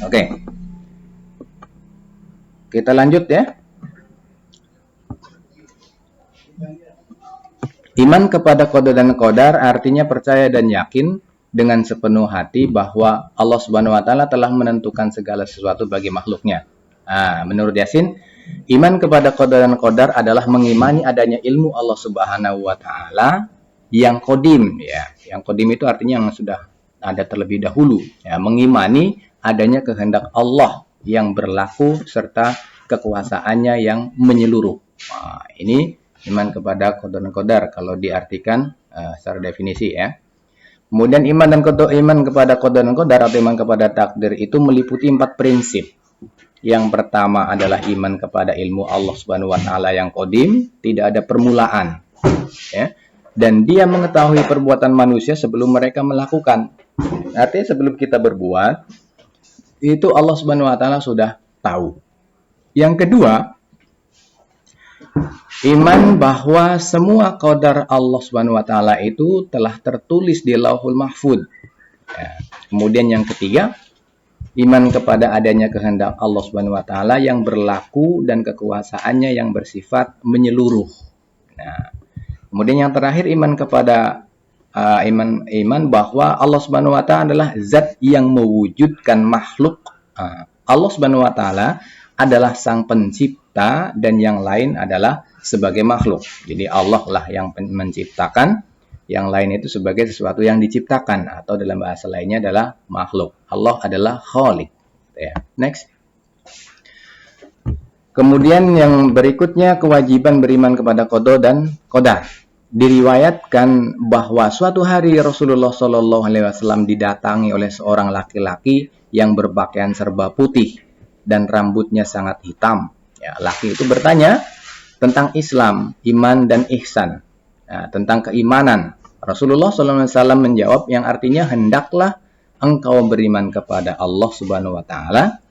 Oke. Kita lanjut ya. Iman kepada qada dan qadar artinya percaya dan yakin dengan sepenuh hati bahwa Allah Subhanahu wa taala telah menentukan segala sesuatu bagi makhluknya. Menurut Yasin, iman kepada qada dan qadar adalah mengimani adanya ilmu Allah Subhanahu wa taala yang qadim ya. Yang qadim itu artinya yang sudah ada terlebih dahulu ya, mengimani adanya kehendak Allah yang berlaku serta kekuasaannya yang menyeluruh. Ini iman kepada qada dan qadar kalau diartikan secara definisi ya. Kemudian iman kepada qada dan qadar atau iman kepada takdir itu meliputi 4 prinsip. Yang pertama adalah iman kepada ilmu Allah Subhanahu wa taala yang qadim, tidak ada permulaan. Ya. Dan dia mengetahui perbuatan manusia sebelum mereka melakukan. Artinya sebelum kita berbuat, itu Allah Subhanahu wa taala sudah tahu. Yang kedua, iman bahwa semua qadar Allah Subhanahu wa taala itu telah tertulis di Lauhul Mahfuz. Ya. Kemudian yang ketiga, iman kepada adanya kehendak Allah Subhanahu wa taala yang berlaku dan kekuasaannya yang bersifat menyeluruh. Nah, kemudian yang terakhir iman kepada iman bahwa Allah Subhanahu wa taala adalah zat yang mewujudkan makhluk. Allah Subhanahu wa taala adalah sang pencipta dan yang lain adalah sebagai makhluk. Jadi Allah lah yang menciptakan, yang lain itu sebagai sesuatu yang diciptakan atau dalam bahasa lainnya adalah makhluk. Allah adalah khaliq. Ya. Next. Kemudian yang berikutnya kewajiban beriman kepada qada dan qadar. Diriwayatkan bahwa suatu hari Rasulullah Shallallahu Alaihi Wasallam didatangi oleh seorang laki-laki yang berpakaian serba putih dan rambutnya sangat hitam. Ya, laki itu bertanya tentang Islam, iman dan ihsan, tentang keimanan. Rasulullah SAW menjawab yang artinya hendaklah engkau beriman kepada Allah Subhanahu Wa Taala,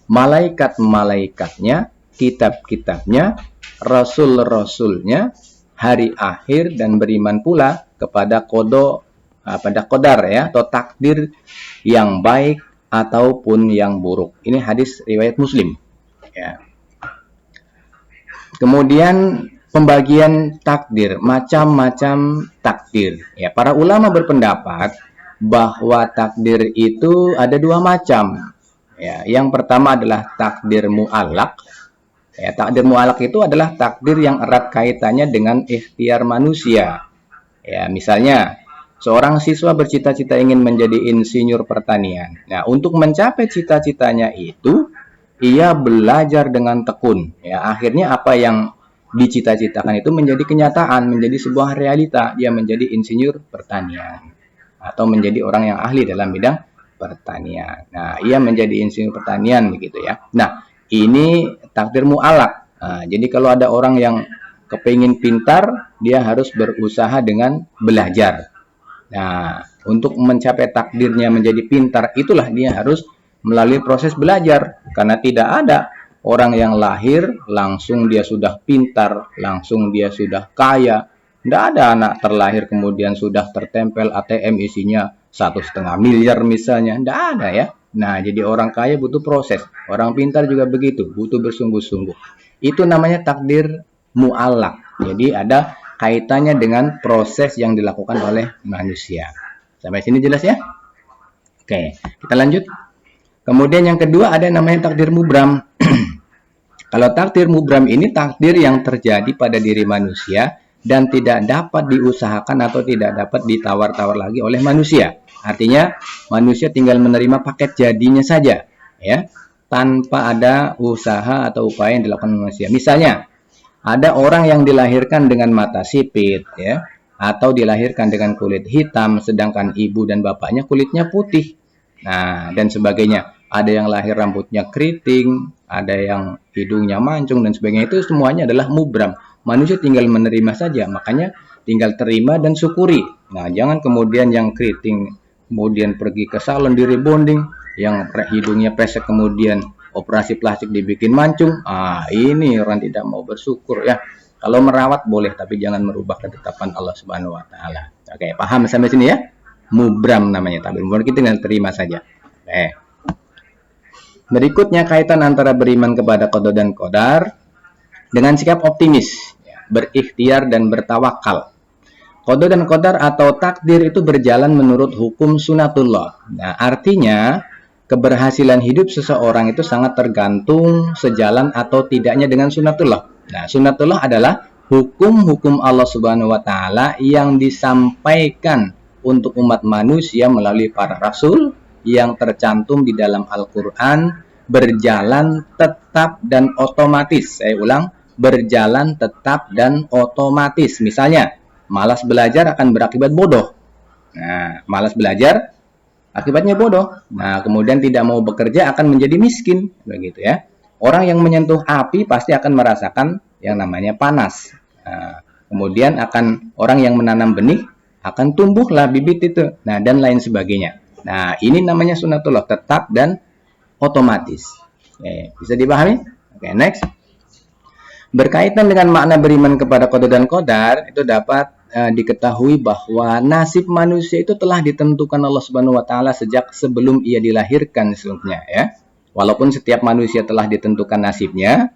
malaikat-malaikatnya, kitab-kitabnya, rasul-rasulnya, hari akhir dan beriman pula kepada qadar ya atau takdir yang baik ataupun yang buruk. Ini hadis riwayat Muslim. Ya. Kemudian pembagian takdir, macam-macam takdir. Ya, para ulama berpendapat bahwa takdir itu ada 2 macam. Ya, yang pertama adalah takdir mu'allaq. Ya, takdir mu'allaq itu adalah takdir yang erat kaitannya dengan ikhtiar manusia. Ya, misalnya seorang siswa bercita-cita ingin menjadi insinyur pertanian. Nah, untuk mencapai cita-citanya itu, ia belajar dengan tekun. Ya, akhirnya apa yang dicita-citakan itu menjadi kenyataan, menjadi sebuah realita. Dia menjadi insinyur pertanian atau menjadi orang yang ahli dalam bidang pertanian. Nah, ia menjadi insinyur pertanian begitu ya. Nah, ini takdir mu'allaq. Nah, jadi kalau ada orang yang kepingin pintar, dia harus berusaha dengan belajar. Nah, untuk mencapai takdirnya menjadi pintar, itulah dia harus melalui proses belajar. Karena tidak ada orang yang lahir langsung dia sudah pintar, langsung dia sudah kaya. Tidak ada anak terlahir kemudian sudah tertempel ATM isinya 1,5 miliar misalnya. Tidak ada ya. Nah, jadi orang kaya butuh proses. Orang pintar juga begitu, butuh bersungguh-sungguh. Itu namanya takdir mu'allaq. Jadi ada kaitannya dengan proses yang dilakukan oleh manusia. Sampai sini jelas ya? Oke, kita lanjut. Kemudian yang kedua ada namanya takdir mubram. Kalau takdir mubram ini takdir yang terjadi pada diri manusia dan tidak dapat diusahakan atau tidak dapat ditawar-tawar lagi oleh manusia. Artinya manusia tinggal menerima paket jadinya saja, ya, tanpa ada usaha atau upaya yang dilakukan manusia. Misalnya, ada orang yang dilahirkan dengan mata sipit, ya, atau dilahirkan dengan kulit hitam, sedangkan ibu dan bapaknya kulitnya putih. Nah, dan sebagainya. Ada yang lahir rambutnya keriting, ada yang hidungnya mancung, dan sebagainya. Itu semuanya adalah mubram. Manusia tinggal menerima saja, makanya tinggal terima dan syukuri. Nah, jangan kemudian yang keriting kemudian pergi ke salon di rebonding, yang hidungnya pesek kemudian operasi plastik dibikin mancung. Ini orang tidak mau bersyukur ya. Kalau merawat boleh, tapi jangan merubah ketetapan Allah Subhanahu wa taala. Oke, paham sampai sini ya? Mubram namanya, tapi kita tinggal terima saja. Berikutnya kaitan antara beriman kepada qada dan qadar dengan sikap optimis, berikhtiar dan bertawakal. Qada dan qadar atau takdir itu berjalan menurut hukum sunatullah. Nah, artinya keberhasilan hidup seseorang itu sangat tergantung sejalan atau tidaknya dengan sunatullah. Nah, sunatullah adalah hukum-hukum Allah Subhanahu wa taala yang disampaikan untuk umat manusia melalui para rasul yang tercantum di dalam Al-Qur'an, berjalan tetap dan otomatis. Saya ulang, berjalan tetap dan otomatis. Misalnya, malas belajar akan berakibat bodoh. Nah, malas belajar akibatnya bodoh. Nah, kemudian tidak mau bekerja akan menjadi miskin, begitu ya. Orang yang menyentuh api pasti akan merasakan yang namanya panas. Nah, kemudian orang yang menanam benih akan tumbuhlah bibit itu. Nah, dan lain sebagainya. Nah, ini namanya sunatullah, tetap dan otomatis. Oke, bisa dipahami? Oke, next. Berkaitan dengan makna beriman kepada qada dan qadar, itu dapat diketahui bahwa nasib manusia itu telah ditentukan Allah Subhanahu wa taala sejak sebelum ia dilahirkan sesungguhnya, ya. Walaupun setiap manusia telah ditentukan nasibnya,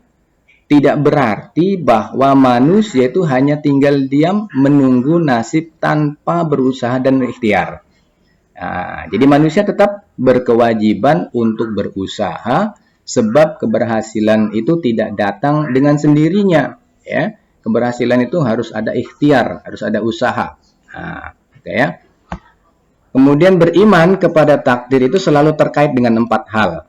tidak berarti bahwa manusia itu hanya tinggal diam menunggu nasib tanpa berusaha dan ikhtiar. Nah, jadi manusia tetap berkewajiban untuk berusaha, sebab keberhasilan itu tidak datang dengan sendirinya, ya. Keberhasilan itu harus ada ikhtiar, harus ada usaha. Nah, oke ya. Kemudian beriman kepada takdir itu selalu terkait dengan 4 hal,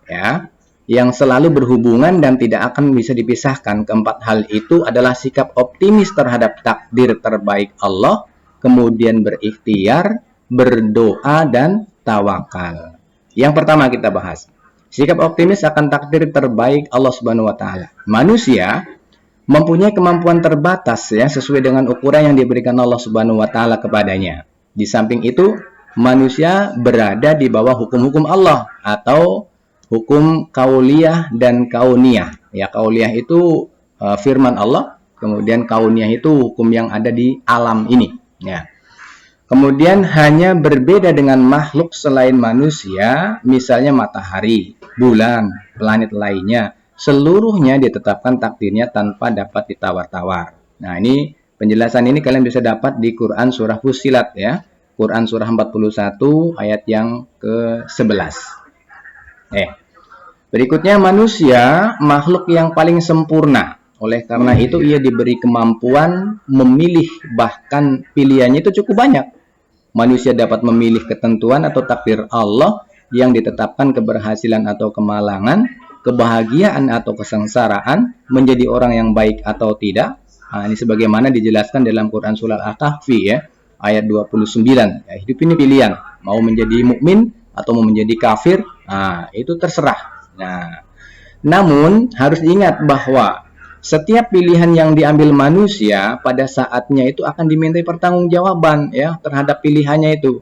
ya, yang selalu berhubungan dan tidak akan bisa dipisahkan. Keempat hal itu adalah sikap optimis terhadap takdir terbaik Allah, kemudian berikhtiar, berdoa, dan tawakal. Yang pertama kita bahas, sikap optimis akan takdir terbaik Allah Subhanahu wa taala. Manusia mempunyai kemampuan terbatas, ya, sesuai dengan ukuran yang diberikan Allah Subhanahu wa taala kepadanya. Di samping itu, manusia berada di bawah hukum-hukum Allah atau hukum kauliyah dan kauniyah. Ya, kauliyah itu firman Allah, kemudian kauniyah itu hukum yang ada di alam ini, ya. Kemudian hanya berbeda dengan makhluk selain manusia, misalnya matahari, bulan, planet lainnya, seluruhnya ditetapkan takdirnya tanpa dapat ditawar-tawar. Nah, ini penjelasan ini kalian bisa dapat di Quran surah Fussilat, ya. Quran surah 41 ayat yang ke-11. Berikutnya, manusia makhluk yang paling sempurna. Oleh karena itu ia diberi kemampuan memilih, bahkan pilihannya itu cukup banyak. Manusia dapat memilih ketentuan atau takdir Allah yang ditetapkan keberhasilan atau kemalangan, kebahagiaan atau kesengsaraan, menjadi orang yang baik atau tidak. Nah, ini sebagaimana dijelaskan dalam Quran surah Al-Kahfi, ya, ayat 29. Ya, hidup ini pilihan, mau menjadi mukmin atau mau menjadi kafir, nah, itu terserah. Nah, namun harus diingat bahwa setiap pilihan yang diambil manusia pada saatnya itu akan dimintai pertanggungjawaban, ya, terhadap pilihannya itu.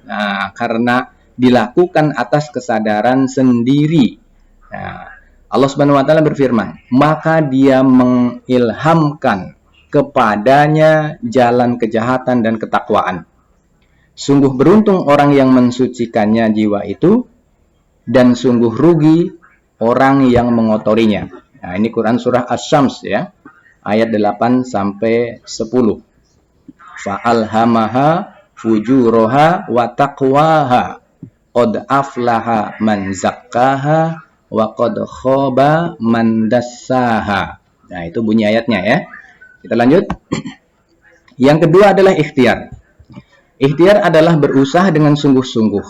Nah, karena dilakukan atas kesadaran sendiri. Nah, Allah Subhanahu wa taala berfirman, maka Dia mengilhamkan kepadanya jalan kejahatan dan ketakwaan. Sungguh beruntung orang yang mensucikannya jiwa itu, dan sungguh rugi orang yang mengotorinya. Nah, ini Quran surah Asy-Syams, ya, ayat 8 sampai 10. Fa'alhamaha fujuraha wa taqwaha qad aflaha man zakkaha wa qad khaba man dassaha. Nah, itu bunyi ayatnya, ya. Kita lanjut. Yang kedua adalah ikhtiar. Ikhtiar adalah berusaha dengan sungguh-sungguh,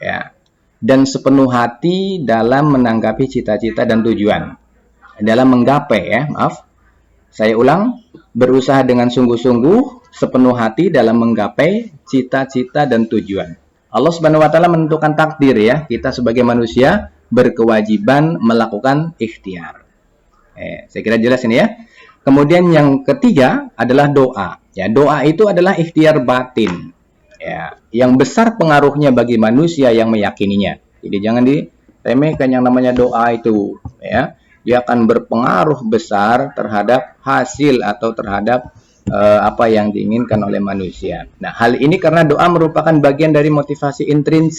ya, dan sepenuh hati dalam menanggapi cita-cita dan tujuan. Dalam menggapai, ya, saya ulang, berusaha dengan sungguh-sungguh, sepenuh hati dalam menggapai cita-cita dan tujuan. Allah Subhanahu wa taala menentukan takdir, ya. Kita sebagai manusia berkewajiban melakukan ikhtiar. Saya kira jelas ini, ya. Kemudian yang ketiga adalah doa. Ya, doa itu adalah ikhtiar batin, ya, yang besar pengaruhnya bagi manusia yang meyakininya. Jadi jangan diremehkan yang namanya doa itu, ya. Dia akan berpengaruh besar terhadap hasil atau terhadap apa yang diinginkan oleh manusia. Nah, hal ini karena doa merupakan bagian dari motivasi intrinsik